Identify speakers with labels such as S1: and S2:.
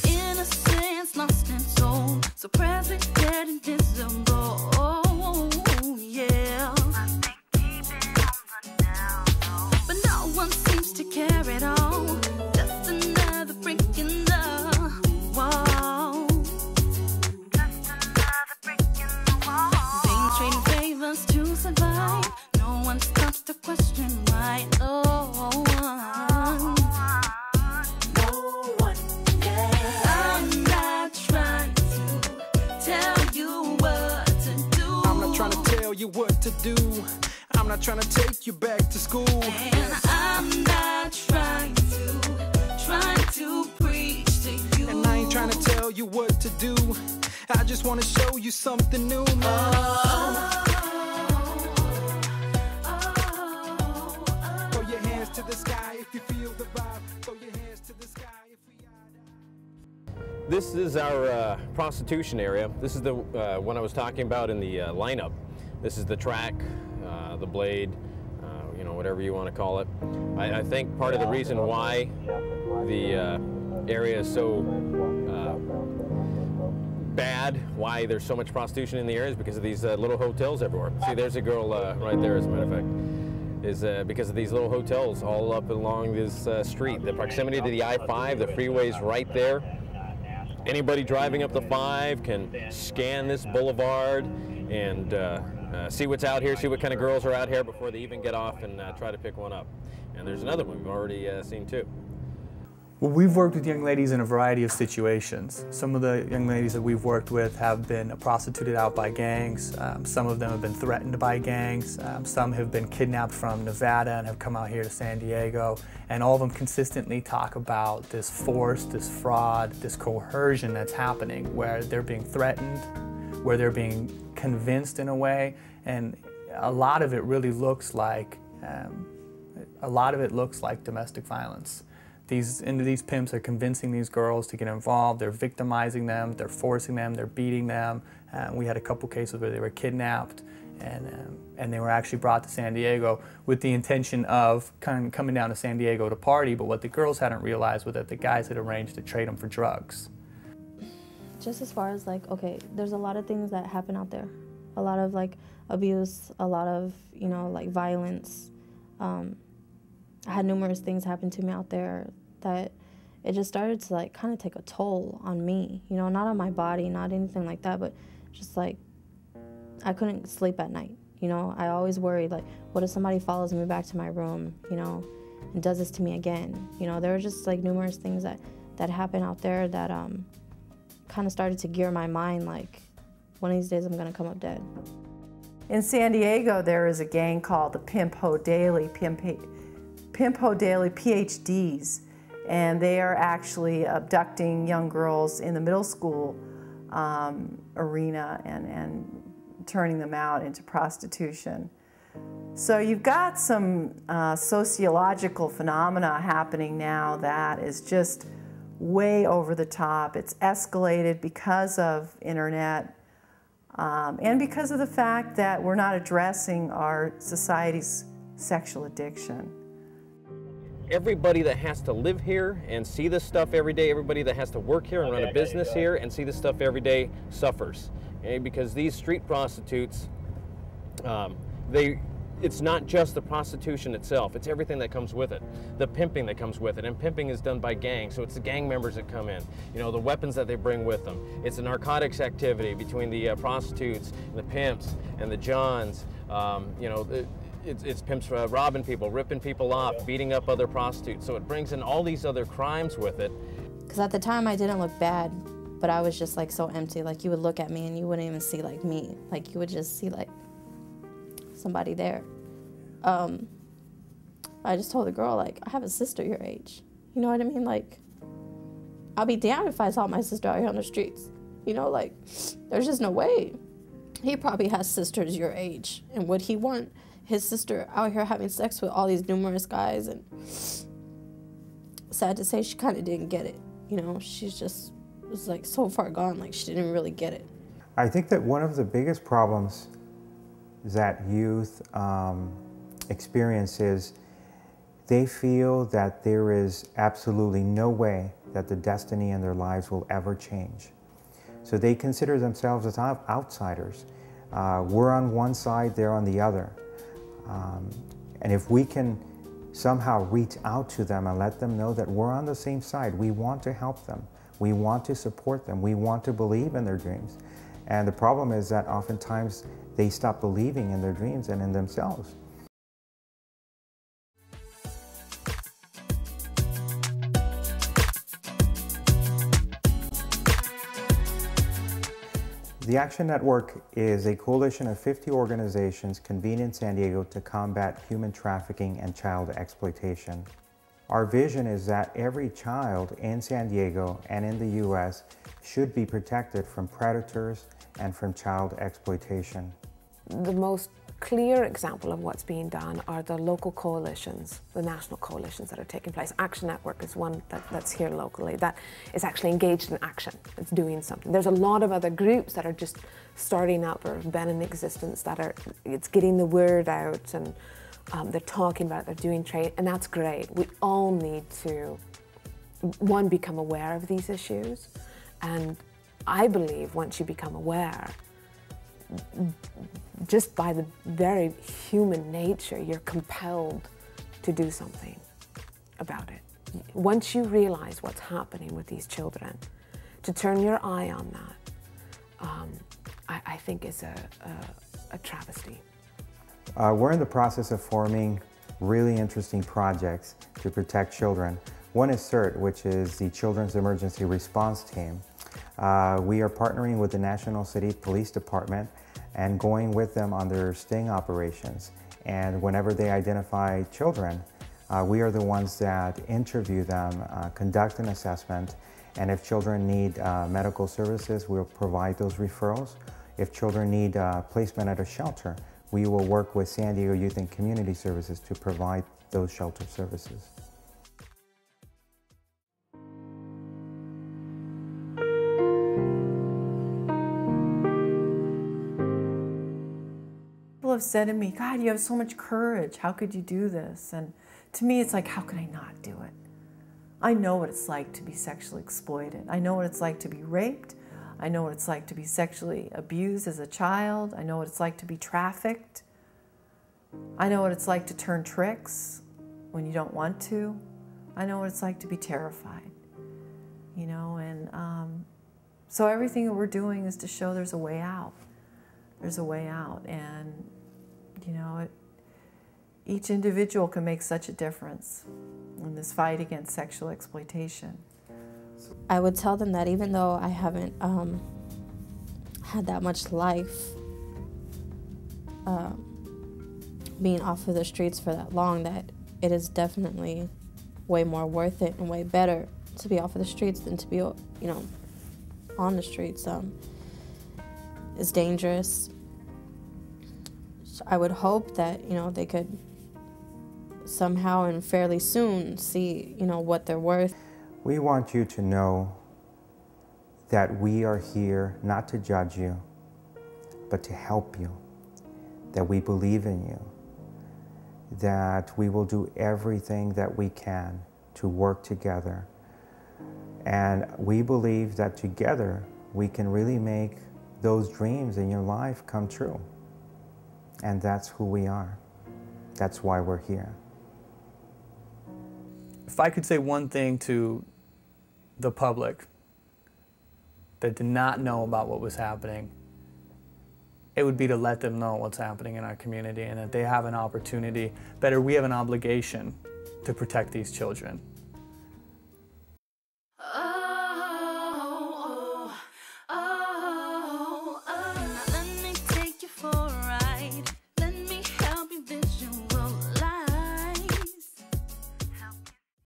S1: Innocence lost and sold, so present, dead, invisible. Oh, yeah. But no one seems to care at all. Just another brick in the wall. Being trading favors to survive. No one stops to question why. No one. I'm not trying to tell you what to do.
S2: I'm not trying to tell you what to do. I'm not trying to take you back to school.
S1: And I'm not trying to preach to you.
S2: And I ain't trying to tell you what to do. I just want to show you something new, man. Throw your hands to the sky if you feel the vibe. Throw your hands to the sky if we are.
S3: This is our prostitution area. This is the one I was talking about in the lineup. This is the track, the blade, you know, whatever you want to call it. I think part of the reason why the area is so bad, why there's so much prostitution in the area, is because of these little hotels everywhere. See, there's a girl right there, as a matter of fact, is because of these little hotels all up along this street. The proximity to the I-5, the freeway's right there. Anybody driving up the 5 can scan this boulevard and see what's out here, see what kind of girls are out here before they even get off and try to pick one up. And there's another one we've already seen too.
S4: Well, we've worked with young ladies in a variety of situations. Some of the young ladies that we've worked with have been prostituted out by gangs. Some of them have been threatened by gangs. Some have been kidnapped from Nevada and have come out here to San Diego. And all of them consistently talk about this force, this fraud, this coercion that's happening, where they're being threatened, where they're being convinced in a way. And a lot of it really looks like, domestic violence. These pimps are convincing these girls to get involved. They're victimizing them, they're forcing them, they're beating them. We had a couple cases where they were kidnapped and they were actually brought to San Diego with the intention of kind of coming down to San Diego to party, but what the girls hadn't realized was that the guys had arranged to trade them for drugs.
S5: Just as far as like, okay, there's a lot of things that happen out there. A lot of like abuse, a lot of, you know, like violence. I had numerous things happen to me out there that it just started to like kind of take a toll on me, you know, not on my body, not anything like that, but just like I couldn't sleep at night, you know. I always worried, like, what if somebody follows me back to my room, you know, and does this to me again? You know, there were just like numerous things that happened out there that kind of started to gear my mind, like, one of these days I'm gonna come up dead.
S6: In San Diego, there is a gang called the Pimp Ho Daily PhDs, and they are actually abducting young girls in the middle school arena and turning them out into prostitution. So you've got some sociological phenomena happening now that is just way over the top. It's escalated because of internet and because of the fact that we're not addressing our society's sexual addiction.
S3: Everybody that has to live here and see this stuff every day, everybody that has to work here and run a business here and see this stuff every day suffers. Okay? Because these street prostitutes, it's not just the prostitution itself, it's everything that comes with it. The pimping that comes with it, and pimping is done by gangs, so it's the gang members that come in. You know, the weapons that they bring with them. It's a narcotics activity between the prostitutes, and the pimps, and the johns. You know, it's pimps robbing people, ripping people off, beating up other prostitutes. So it brings in all these other crimes with it.
S5: Because at the time I didn't look bad, but I was just like so empty. Like you would look at me and you wouldn't even see like me. Like you would just see like somebody there. I just told the girl, like, I have a sister your age. You know what I mean? Like, I'll be damned if I saw my sister out here on the streets. You know, like, there's just no way. He probably has sisters your age. And would he want his sister out here having sex with all these numerous guys? And sad to say, she kind of didn't get it. You know, she's just was like so far gone, like she didn't really get it.
S7: I think that one of the biggest problems that youth experience is They feel that there is absolutely no way that the destiny in their lives will ever change. So they consider themselves as outsiders. We're on one side, they're on the other. And if we can somehow reach out to them and let them know that we're on the same side, we want to help them, we want to support them, we want to believe in their dreams. And the problem is that oftentimes they stop believing in their dreams and in themselves. The Action Network is a coalition of 50 organizations convened in San Diego to combat human trafficking and child exploitation. Our vision is that every child in San Diego and in the U.S. should be protected from predators and from child exploitation.
S8: The most clear example of what's being done are the local coalitions, the national coalitions that are taking place. Action Network is one that's here locally that is actually engaged in action. It's doing something. There's a lot of other groups that are just starting up or have been in existence it's getting the word out, and they're talking about it, they're doing trade, and that's great. We all need to, one, become aware of these issues, and I believe once you become aware, just by the very human nature, you're compelled to do something about it. Once you realize what's happening with these children, to turn your eye on that, I think is a travesty.
S7: We're in the process of forming really interesting projects to protect children. One is CERT, which is the Children's Emergency Response Team. We are partnering with the National City Police Department and going with them on their sting operations. And whenever they identify children, we are the ones that interview them, conduct an assessment, and if children need medical services, we'll provide those referrals. If children need placement at a shelter, we will work with San Diego Youth and Community Services to provide those shelter services.
S6: People have said to me, God, you have so much courage. How could you do this? And to me, it's like, how could I not do it? I know what it's like to be sexually exploited. I know what it's like to be raped. I know what it's like to be sexually abused as a child. I know what it's like to be trafficked. I know what it's like to turn tricks when you don't want to. I know what it's like to be terrified, you know, and so everything that we're doing is to show there's a way out. There's a way out, and you know, each individual can make such a difference in this fight against sexual exploitation.
S5: I would tell them that even though I haven't had that much life being off of the streets for that long, that it is definitely way more worth it and way better to be off of the streets than to be, you know, on the streets. It's dangerous. So I would hope that, you know, they could somehow and fairly soon see, you know, what they're worth.
S7: We want you to know that we are here not to judge you, but to help you, that we believe in you, that we will do everything that we can to work together. And we believe that together we can really make those dreams in your life come true. And that's who we are. That's why we're here.
S4: If I could say one thing to the public that did not know about what was happening, it would be to let them know what's happening in our community and that they have an opportunity, better, we have an obligation to protect these children.